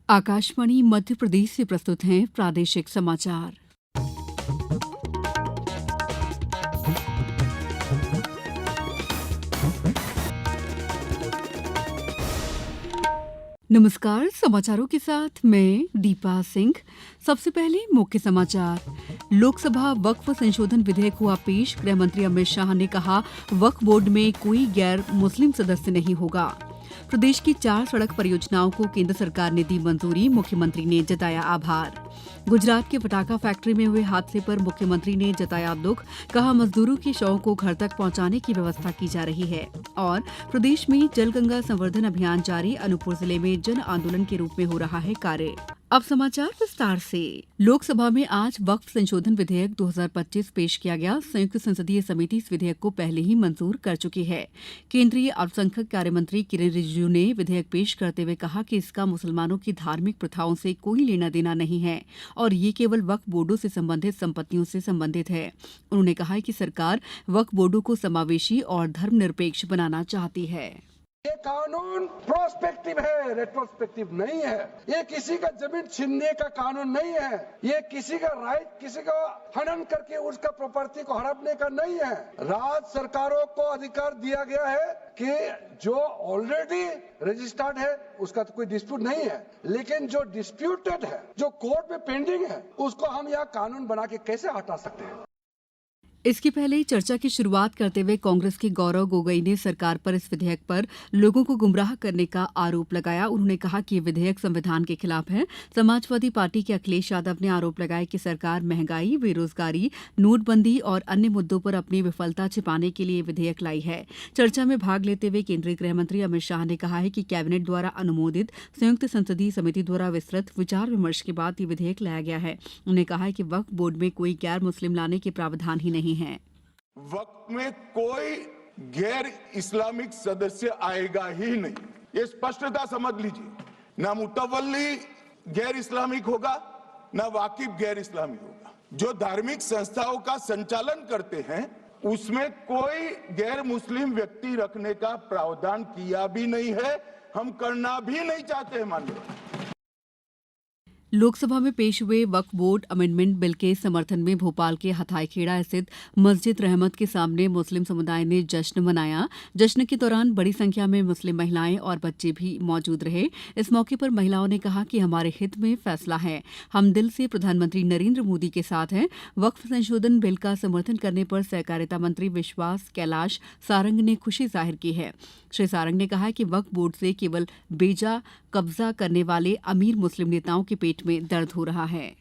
आकाशवाणी मध्य प्रदेश से प्रस्तुत हैं प्रादेशिक समाचार। नमस्कार, समाचारों के साथ मैं दीपा सिंह। सबसे पहले मुख्य समाचार। लोकसभा वक्फ संशोधन विधेयक हुआ पेश। गृह मंत्री अमित शाह ने कहा, वक्फ बोर्ड में कोई गैर मुस्लिम सदस्य नहीं होगा। प्रदेश की 4 सड़क परियोजनाओं को केंद्र सरकार ने दी मंजूरी। मुख्यमंत्री ने जताया आभार। गुजरात के पटाखा फैक्ट्री में हुए हादसे पर मुख्यमंत्री ने जताया दुख। कहा, मजदूरों के शवों को घर तक पहुंचाने की व्यवस्था की जा रही है। और प्रदेश में जल गंगा संवर्धन अभियान जारी। अनूपपुर जिले में जन आंदोलन के रूप में हो रहा है कार्य। अब समाचार विस्तार से। लोकसभा में आज वक्फ संशोधन विधेयक 2025 पेश किया गया। संयुक्त संसदीय समिति इस विधेयक को पहले ही मंजूर कर चुकी है। केंद्रीय अल्पसंख्यक कार्य मंत्री किरेन रिजिजू ने विधेयक पेश करते हुए कहा कि इसका मुसलमानों की धार्मिक प्रथाओं से कोई लेना देना नहीं है और ये केवल वक्फ बोर्डों से संबंधित संपत्तियों से संबंधित है। उन्होंने कहा कि सरकार वक्फ बोर्डों को समावेशी और धर्मनिरपेक्ष बनाना चाहती है। ये कानून प्रोस्पेक्टिव है, रेट्रोस्पेक्टिव नहीं है। ये किसी का जमीन छीनने का कानून नहीं है। ये किसी का राइट, किसी का हनन करके उसका प्रॉपर्टी को हड़पने का नहीं है। राज्य सरकारों को अधिकार दिया गया है कि जो ऑलरेडी रजिस्टर्ड है उसका तो कोई डिस्प्यूट नहीं है, लेकिन जो डिस्प्यूटेड है, जो कोर्ट में पेंडिंग है, उसको हम यहाँ कानून बना के कैसे हटा सकते हैं। इसके पहले चर्चा की शुरुआत करते हुए कांग्रेस के गौरव गोगोई ने सरकार पर इस विधेयक पर लोगों को गुमराह करने का आरोप लगाया। उन्होंने कहा कि ये विधेयक संविधान के खिलाफ है। समाजवादी पार्टी के अखिलेश यादव ने आरोप लगाया कि सरकार महंगाई, बेरोजगारी, नोटबंदी और अन्य मुद्दों पर अपनी विफलता छिपाने के लिए विधेयक लाई है। चर्चा में भाग लेते हुए केंद्रीय गृह मंत्री अमित शाह ने कहा है कि कैबिनेट द्वारा अनुमोदित संयुक्त संसदीय समिति द्वारा विस्तृत विचार विमर्श के बाद ये विधेयक लाया गया है। उन्होंने कहा कि वक्फ बोर्ड में कोई गैर मुस्लिम लाने के प्रावधान ही नहीं है। वक्त में कोई गैर इस्लामिक सदस्य आएगा ही नहीं, ये स्पष्टता समझ लीजिए। ना मुतवल्ली गैर इस्लामिक होगा, ना वाकिफ गैर इस्लामी होगा। जो धार्मिक संस्थाओं का संचालन करते हैं उसमें कोई गैर मुस्लिम व्यक्ति रखने का प्रावधान किया भी नहीं है, हम करना भी नहीं चाहते हैं। माननीय लोकसभा में पेश हुए वक्फ बोर्ड अमेंडमेंट बिल के समर्थन में भोपाल के हथाईखेड़ा स्थित मस्जिद रहमत के सामने मुस्लिम समुदाय ने जश्न मनाया। जश्न के दौरान बड़ी संख्या में मुस्लिम महिलाएं और बच्चे भी मौजूद रहे। इस मौके पर महिलाओं ने कहा कि हमारे हित में फैसला है, हम दिल से प्रधानमंत्री नरेंद्र मोदी के साथ हैं। वक्फ संशोधन बिल का समर्थन करने पर सहकारिता मंत्री विश्वास कैलाश सारंग ने खुशी जाहिर की है। श्री सारंग ने कहा कि वक्फ बोर्ड से केवल बेजा कब्जा करने वाले अमीर मुस्लिम नेताओं के पेट में दर्द हो रहा है।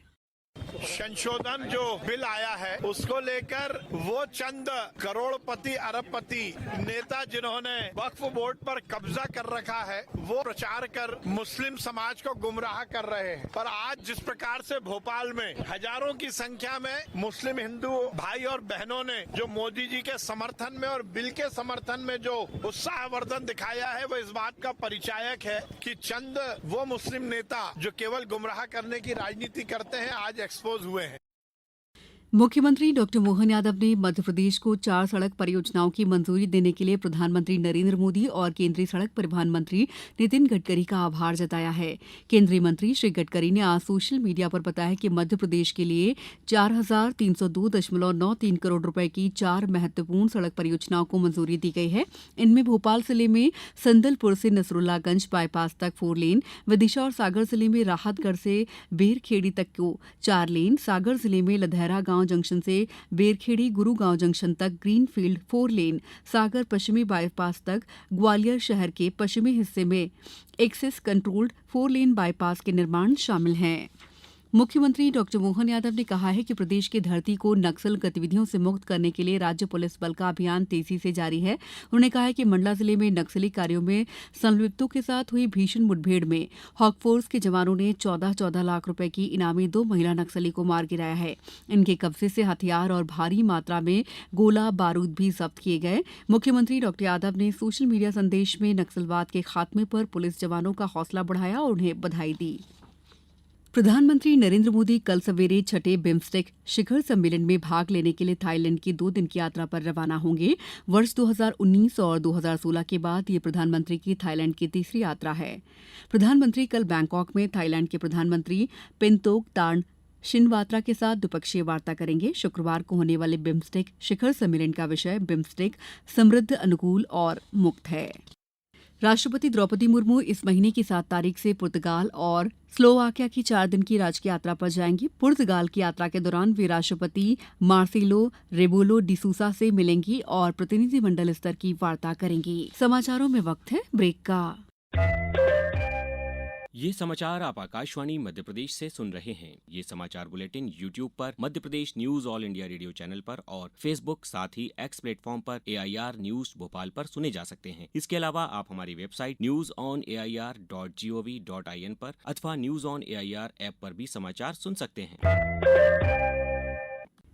संशोधन जो बिल आया है उसको लेकर वो चंद करोड़पति अरबपति नेता जिन्होंने वक्फ बोर्ड पर कब्जा कर रखा है वो प्रचार कर मुस्लिम समाज को गुमराह कर रहे हैं। पर आज जिस प्रकार से भोपाल में हजारों की संख्या में मुस्लिम हिंदू भाई और बहनों ने जो मोदी जी के समर्थन में और बिल के समर्थन में जो उत्साहवर्धन दिखाया है वो इस बात का परिचायक है कि चंद वो मुस्लिम नेता जो केवल गुमराह करने की राजनीति करते हैं आज एक्सपोज हुए हैं। मुख्यमंत्री डॉक्टर मोहन यादव ने मध्य प्रदेश को 4 सड़क परियोजनाओं की मंजूरी देने के लिए प्रधानमंत्री नरेंद्र मोदी और केंद्रीय सड़क परिवहन मंत्री नितिन गडकरी का आभार जताया है। केंद्रीय मंत्री श्री गडकरी ने आज सोशल मीडिया पर बताया कि मध्य प्रदेश के लिए 4,302.93 करोड़ रुपए की 4 महत्वपूर्ण सड़क परियोजनाओं को मंजूरी दी गई है। इनमें भोपाल जिले में संदलपुर से नसरुल्लागंज बाईपास तक 4 लेन, विदिशा और सागर जिले में राहतगढ़ से बेरखेड़ी तक को 4 लेन, सागर जिले में लधैरा गांव जंक्शन से बेरखेड़ी गुरुगांव जंक्शन तक ग्रीनफील्ड 4 लेन, सागर पश्चिमी बाईपास तक ग्वालियर शहर के पश्चिमी हिस्से में एक्सेस कंट्रोल्ड 4 लेन बाईपास के निर्माण शामिल हैं। मुख्यमंत्री डॉक्टर मोहन यादव ने कहा है कि प्रदेश की धरती को नक्सल गतिविधियों से मुक्त करने के लिए राज्य पुलिस बल का अभियान तेजी से जारी है। उन्होंने कहा है कि मंडला जिले में नक्सली कार्यों में संलिप्तों के साथ हुई भीषण मुठभेड़ में हॉक फोर्स के जवानों ने 14 लाख रुपए की इनामी 2 महिला नक्सली को मार गिराया है। इनके कब्जे से हथियार और भारी मात्रा में गोला बारूद भी जब्त किए गए। मुख्यमंत्री डॉक्टर यादव ने सोशल मीडिया संदेश में नक्सलवाद के खात्मे पर पुलिस जवानों का हौसला बढ़ाया और उन्हें बधाई दी। प्रधानमंत्री नरेंद्र मोदी कल सवेरे छठे बिम्स्टेक शिखर सम्मेलन में भाग लेने के लिए थाईलैंड की 2 दिन की यात्रा पर रवाना होंगे। वर्ष 2019 और 2016 के बाद ये प्रधानमंत्री की थाईलैंड की तीसरी यात्रा है। प्रधानमंत्री कल बैंकॉक में थाईलैंड के प्रधानमंत्री पेंटोक तार्न शिनवात्रा के साथ द्विपक्षीय वार्ता करेंगे। शुक्रवार को होने वाले बिम्स्टेक शिखर सम्मेलन का विषय बिम्स्टेक समृद्ध, अनुकूल और मुक्त है। राष्ट्रपति द्रौपदी मुर्मू इस महीने की 7 तारीख से पुर्तगाल और स्लोवाकिया की 4 दिन की राजकीय यात्रा पर जाएंगी। पुर्तगाल की यात्रा के दौरान वे राष्ट्रपति मार्सेलो रेबोलो डी सूसा से मिलेंगी और प्रतिनिधिमंडल स्तर की वार्ता करेंगी। समाचारों में वक्त है ब्रेक का। ये समाचार आप आकाशवाणी मध्य प्रदेश से सुन रहे हैं। ये समाचार बुलेटिन YouTube पर Madhya Pradesh news All India Radio channel पर और Facebook साथ ही X प्लेटफॉर्म पर AIR न्यूज भोपाल पर सुने जा सकते हैं। इसके अलावा आप हमारी वेबसाइट newsonair.gov.in पर अथवा न्यूज ऑन AIR ऐप पर भी समाचार सुन सकते हैं।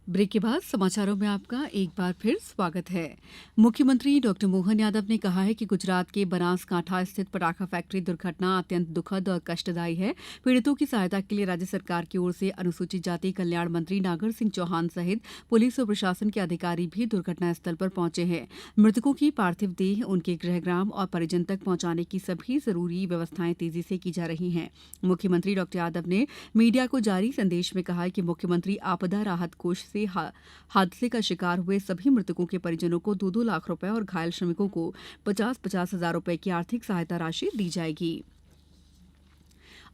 ब्रेक के बाद समाचारों में आपका एक बार फिर स्वागत है। मुख्यमंत्री डॉक्टर मोहन यादव ने कहा है कि गुजरात के बनासकांठा स्थित पटाखा फैक्ट्री दुर्घटना अत्यंत दुखद और कष्टदायी है। पीड़ितों की सहायता के लिए राज्य सरकार की ओर से अनुसूचित जाति कल्याण मंत्री नागर सिंह चौहान सहित पुलिस और प्रशासन के अधिकारी भी दुर्घटना स्थल पर पहुंचे हैं। मृतकों की पार्थिव देह उनके गृहग्राम और परिजन तक पहुंचाने की सभी जरूरी व्यवस्थाएं तेजी से की जा रही हैं। मुख्यमंत्री डॉक्टर यादव ने मीडिया को जारी संदेश में कहा कि मुख्यमंत्री आपदा राहत कोष से हादसे का शिकार हुए सभी मृतकों के परिजनों को 2-2 लाख रुपए और घायल श्रमिकों को 50-50 हजार रुपए की आर्थिक सहायता राशि दी जाएगी।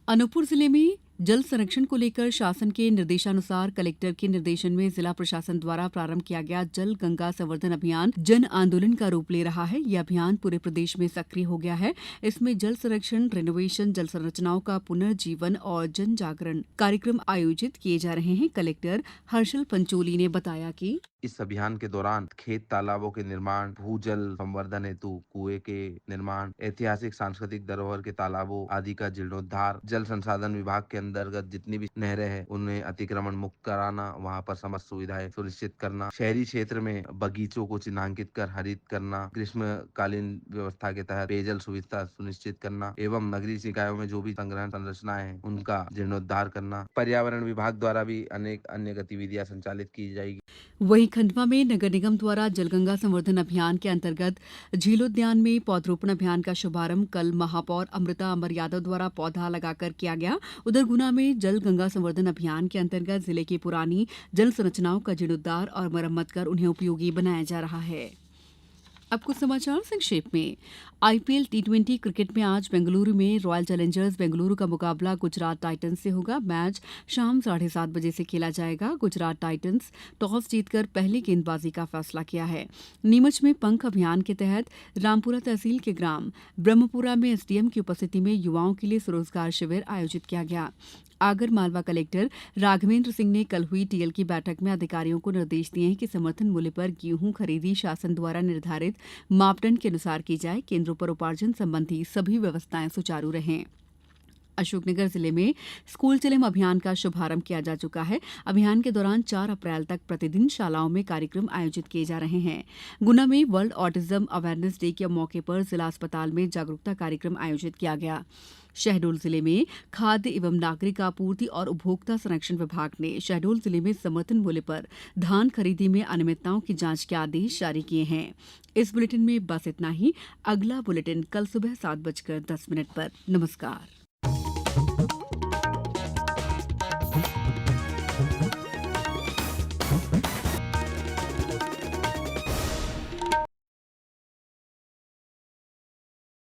अनूपपुर जिले में जल संरक्षण को लेकर शासन के निर्देशानुसार कलेक्टर के निर्देशन में जिला प्रशासन द्वारा प्रारंभ किया गया जल गंगा संवर्धन अभियान जन आंदोलन का रूप ले रहा है। यह अभियान पूरे प्रदेश में सक्रिय हो गया है। इसमें जल संरक्षण, रेनोवेशन, जल संरचनाओं का पुनर्जीवन और जन जागरण कार्यक्रम आयोजित किए जा रहे हैं। कलेक्टर हर्षल पंचोली ने बताया कि इस अभियान के दौरान खेत तालाबों के निर्माण, भूजल संवर्धन हेतु कुएं के निर्माण, ऐतिहासिक सांस्कृतिक धरोहर के तालाबों आदि का जीर्णोद्धार, जल संसाधन विभाग के अंतर्गत जितनी भी नहरें हैं उन्हें अतिक्रमण मुक्त कराना, वहां पर समस्त सुविधाएं सुनिश्चित करना, शहरी क्षेत्र में बगीचों को चिन्हांकित कर हरित करना, ग्रीष्मकालीन व्यवस्था के तहत पेयजल सुविधा सुनिश्चित करना एवं नगरीय निकायों में जो भी संग्रहण संरचनाएं हैं उनका जीर्णोद्धार करना। पर्यावरण विभाग द्वारा भी अनेक अन्य गतिविधियां संचालित की जाएगी। वहीं खंडवा में नगर निगम द्वारा जलगंगा संवर्धन अभियान के अंतर्गत झीलोद्यान में पौधरोपण अभियान का शुभारंभ कल महापौर अमृता अमर यादव द्वारा पौधा लगाकर किया गया। उधर गुना में जल गंगा संवर्धन अभियान के अंतर्गत जिले की पुरानी जल संरचनाओं का जीर्णोद्धार और मरम्मत कर उन्हें उपयोगी बनाया जा रहा है। अब कुछ समाचार संक्षेप में। आईपीएल टी20 क्रिकेट में आज बेंगलुरु में रॉयल चैलेंजर्स बेंगलुरु का मुकाबला गुजरात टाइटंस से होगा। मैच शाम 7:30 बजे से खेला जाएगा। गुजरात टाइटंस टॉस जीतकर पहले गेंदबाजी का फैसला किया है। नीमच में पंख अभियान के तहत रामपुरा तहसील के ग्राम ब्रह्मपुरा में एसडीएम की उपस्थिति में युवाओं के लिए स्वरोजगार शिविर आयोजित किया गया। आगर मालवा कलेक्टर राघवेंद्र सिंह ने कल हुई टीएल की बैठक में अधिकारियों को निर्देश दिए हैं कि समर्थन मूल्य पर गेहूं खरीदी शासन द्वारा निर्धारित मापदंड के अनुसार की जाए। केंद्रों पर उपार्जन संबंधी सभी व्यवस्थाएं सुचारू रहें। अशोकनगर जिले में स्कूल चले अभियान का शुभारंभ किया जा चुका है। अभियान के दौरान 4 अप्रैल तक प्रतिदिन शालाओं में कार्यक्रम आयोजित किए जा रहे हैं। गुना में वर्ल्ड ऑटिज्म अवेयरनेस डे के मौके पर जिला अस्पताल में जागरूकता कार्यक्रम आयोजित किया गया। शहडोल जिले में खाद्य एवं नागरिक आपूर्ति और उपभोक्ता संरक्षण विभाग ने शहडोल जिले में समर्थन मूल्य पर धान खरीदी में अनियमितताओं की जांच के आदेश जारी किए हैं। इस बुलेटिन में बस इतना ही। अगला बुलेटिन कल सुबह 7:10 पर। नमस्कार।